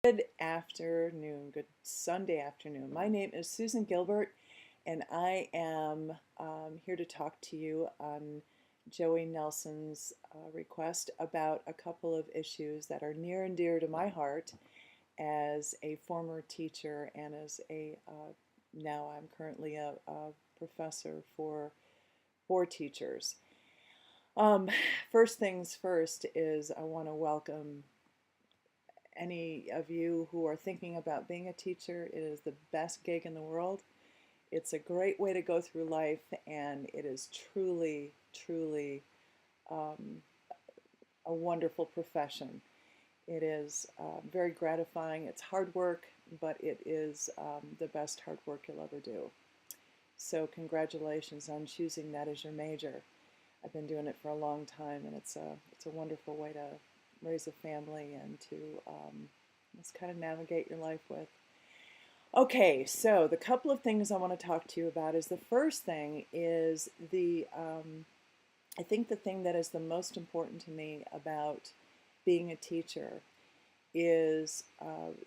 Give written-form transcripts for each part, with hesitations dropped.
Good afternoon, good Sunday afternoon. My name is Susan Gilbert, and I am here to talk to you on Joey Nelson's request about a couple of issues that are near and dear to my heart as a former teacher and as now I'm currently a professor for teachers. Um, First things first is I want to welcome any of you who are thinking about being a teacher. It is the best gig in the world. It's a great way to go through life, and it is truly, truly um, a wonderful profession. It is very gratifying. It's hard work, but it is the best hard work you'll ever do. So congratulations on choosing that as your major. I've been doing it for a long time, and it's a wonderful way to raise a family and to just kind of navigate your life with. Okay, so the couple of things I want to talk to you about is the first thing is I think the thing that is the most important to me about being a teacher is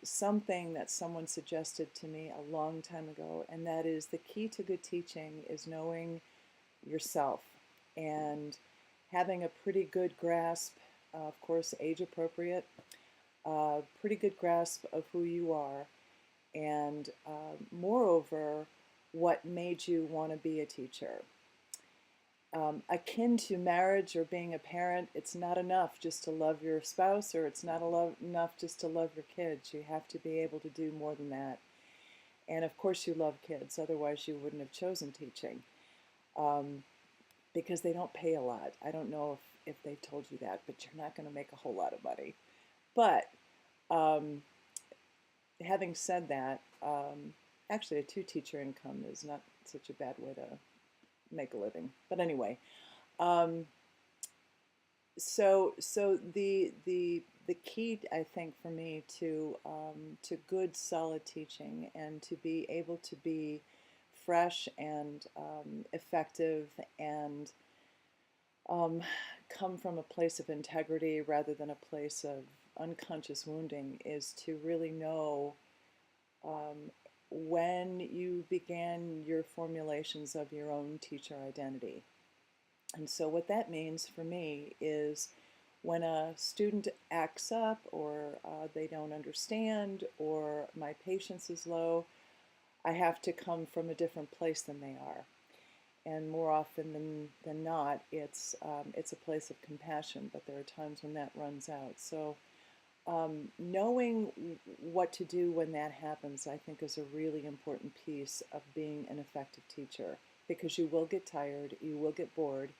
something that someone suggested to me a long time ago, and that is the key to good teaching is knowing yourself and having a pretty good grasp, of course, age appropriate, pretty good grasp of who you are, and moreover, what made you want to be a teacher. Akin to marriage or being a parent, it's not enough just to love your spouse, or it's not enough just to love your kids. You have to be able to do more than that. And of course you love kids, otherwise you wouldn't have chosen teaching. Because they don't pay a lot. I don't know if they've told you that, but you're not going to make a whole lot of money. But having said that, actually a two-teacher income is not such a bad way to make a living. But anyway, so the key, I think, for me to good solid teaching and to be able to be fresh and effective and come from a place of integrity rather than a place of unconscious wounding is to really know when you began your formulations of your own teacher identity. And so what that means for me is when a student acts up or they don't understand or my patience is low, I have to come from a different place than they are. And more often than not, it's a place of compassion, but there are times when that runs out. So knowing what to do when that happens, I think, is a really important piece of being an effective teacher, because you will get tired, you will get bored,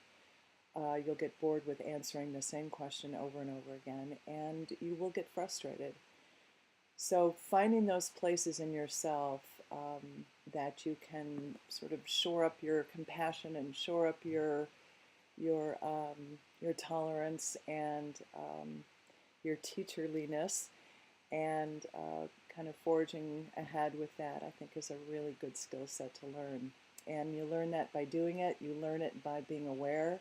you'll get bored with answering the same question over and over again, and you will get frustrated. So finding those places in yourself that you can sort of shore up your compassion and shore up your tolerance and your teacherliness, and kind of forging ahead with that, I think, is a really good skill set to learn. And you learn that by doing it. You learn it by being aware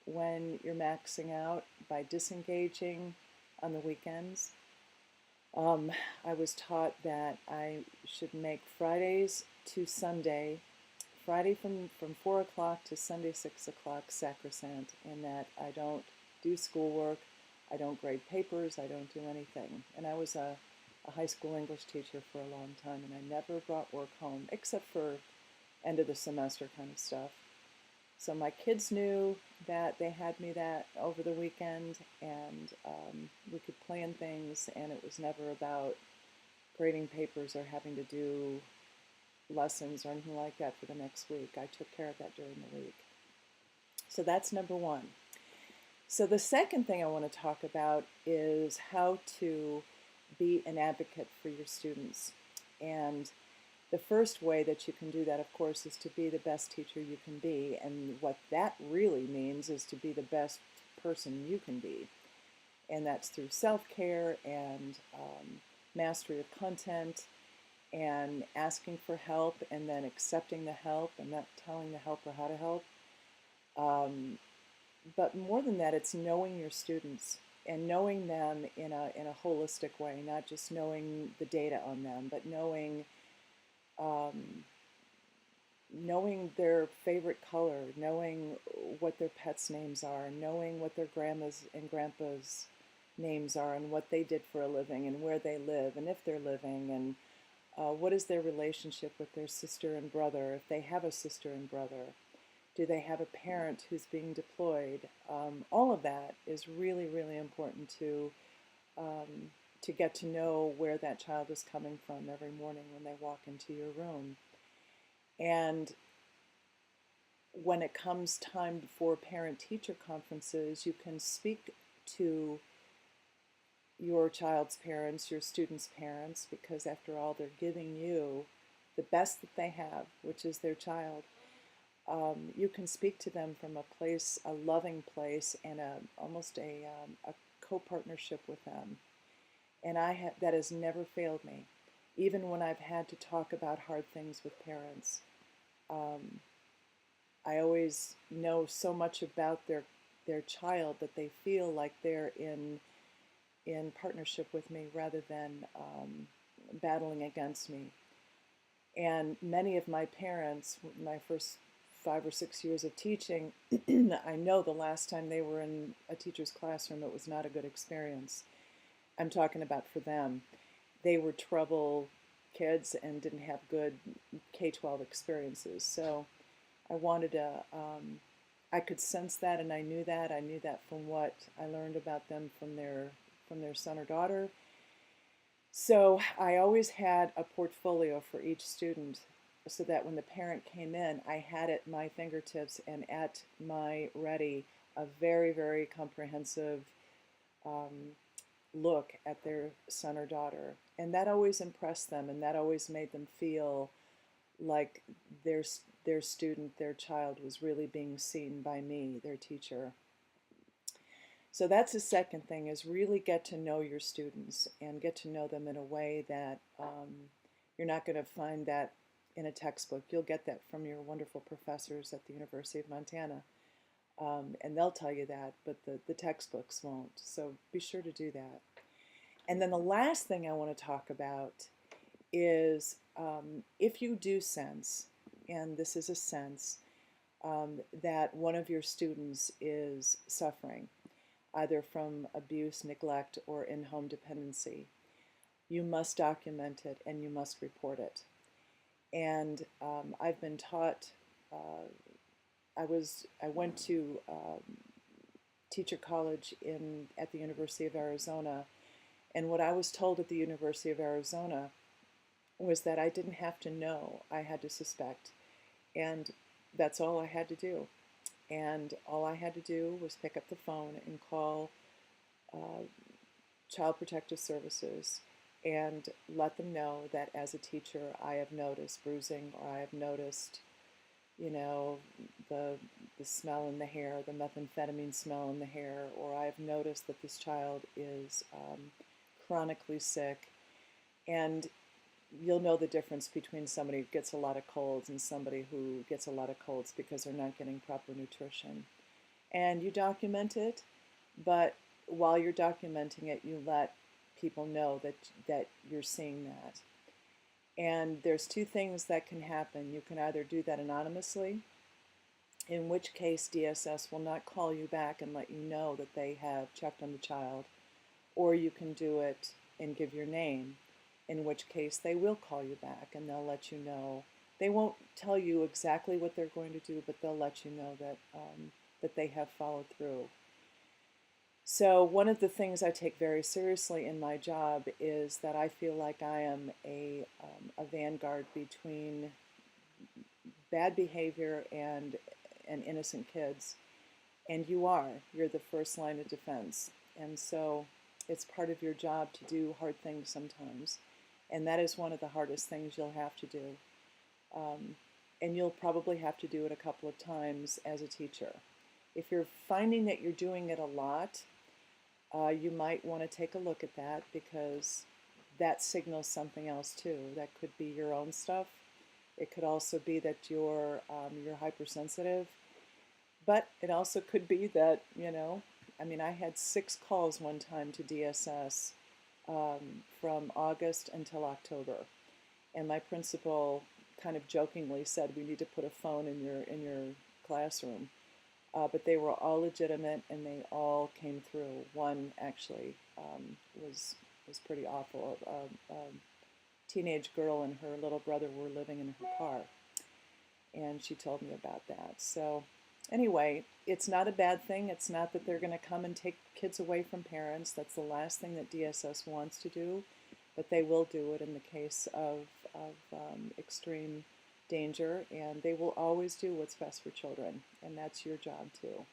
when you're maxing out, by disengaging on the weekends. I was taught that I should make Fridays to Sunday, Friday from 4 o'clock to Sunday 6 o'clock sacrosanct, and that I don't do schoolwork, I don't grade papers, I don't do anything. And I was a high school English teacher for a long time, and I never brought work home except for end of the semester kind of stuff. So my kids knew that they had me that over the weekend, and we could plan things, and it was never about grading papers or having to do lessons or anything like that for the next week. I took care of that during the week. So that's number one. So the second thing I want to talk about is how to be an advocate for your students. And the first way that you can do that, of course, is to be the best teacher you can be. And what that really means is to be the best person you can be. And that's through self-care and mastery of content and asking for help and then accepting the help and not telling the helper how to help. But more than that, it's knowing your students and knowing them in a holistic way, not just knowing the data on them, but um, knowing their favorite color, knowing what their pets' names are, knowing what their grandma's and grandpa's names are, and what they did for a living, and where they live, and if they're living, and what is their relationship with their sister and brother, if they have a sister and brother. Do they have a parent who's being deployed? All of that is really, really important to get to know where that child is coming from every morning when they walk into your room. And when it comes time for parent-teacher conferences, you can speak to your child's parents, your students' parents, because after all, they're giving you the best that they have, which is their child. You can speak to them from a place, a loving place, and almost a co-partnership with them. And that has never failed me. Even when I've had to talk about hard things with parents, um, I always know so much about their child that they feel like they're in partnership with me rather than battling against me. And many of my parents, my first 5 or 6 years of teaching, I know the last time they were in a teacher's classroom, it was not a good experience. I'm talking about for them. They were trouble kids and didn't have good K-12 experiences. So I wanted to, I could sense that, and I knew that. I knew that from what I learned about them from their son or daughter. So I always had a portfolio for each student so that when the parent came in, I had at my fingertips and at my ready a very, very comprehensive um, look at their son or daughter. And that always impressed them, and that always made them feel like their student, their child was really being seen by me, their teacher. So that's the second thing, is really get to know your students and get to know them in a way that you're not going to find that in a textbook. You'll get that from your wonderful professors at the University of Montana. And they'll tell you that, but the textbooks won't. So be sure to do that. And then the last thing I want to talk about is if you do sense, and this is a sense, that one of your students is suffering, either from abuse, neglect, or in-home dependency, you must document it and you must report it. And I've been taught, I went to teacher college at the University of Arizona, and what I was told at the University of Arizona was that I didn't have to know, I had to suspect. And that's all I had to do. And all I had to do was pick up the phone and call Child Protective Services and let them know that as a teacher I have noticed bruising, or I have noticed, you know, the smell in the hair, the methamphetamine smell in the hair, or I've noticed that this child is chronically sick. And you'll know the difference between somebody who gets a lot of colds and somebody who gets a lot of colds because they're not getting proper nutrition. And you document it, but while you're documenting it, you let people know that you're seeing that. And there's two things that can happen. You can either do that anonymously, in which case DSS will not call you back and let you know that they have checked on the child, or you can do it and give your name, in which case they will call you back and they'll let you know. They won't tell you exactly what they're going to do, but they'll let you know that they have followed through. So one of the things I take very seriously in my job is that I feel like I am a vanguard between bad behavior and innocent kids. And you're the first line of defense. And so it's part of your job to do hard things sometimes. And that is one of the hardest things you'll have to do. And you'll probably have to do it a couple of times as a teacher. If you're finding that you're doing it a lot, you might want to take a look at that, because that signals something else too. That could be your own stuff. It could also be that you're hypersensitive. But it also could be that, I mean, I had 6 calls one time to DSS from August until October, and my principal kind of jokingly said we need to put a phone in your classroom. But they were all legitimate, and they all came through. One actually was pretty awful. A teenage girl and her little brother were living in her car, and she told me about that. So anyway, it's not a bad thing. It's not that they're going to come and take kids away from parents. That's the last thing that DSS wants to do, but they will do it in the case of extreme danger, and they will always do what's best for children, and that's your job too.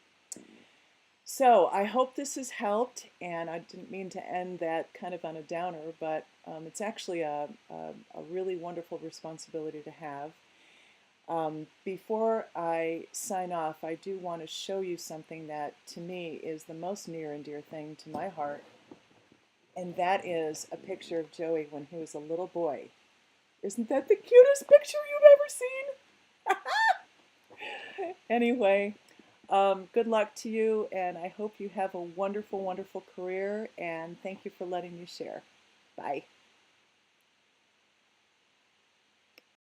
So I hope this has helped, and I didn't mean to end that kind of on a downer, but it's actually a really wonderful responsibility to have. Before I sign off, I do want to show you something that to me is the most near and dear thing to my heart, and that is a picture of Joey when he was a little boy. Isn't that the cutest picture you've ever seen? Anyway, good luck to you, and I hope you have a wonderful, wonderful career, and thank you for letting me share. Bye.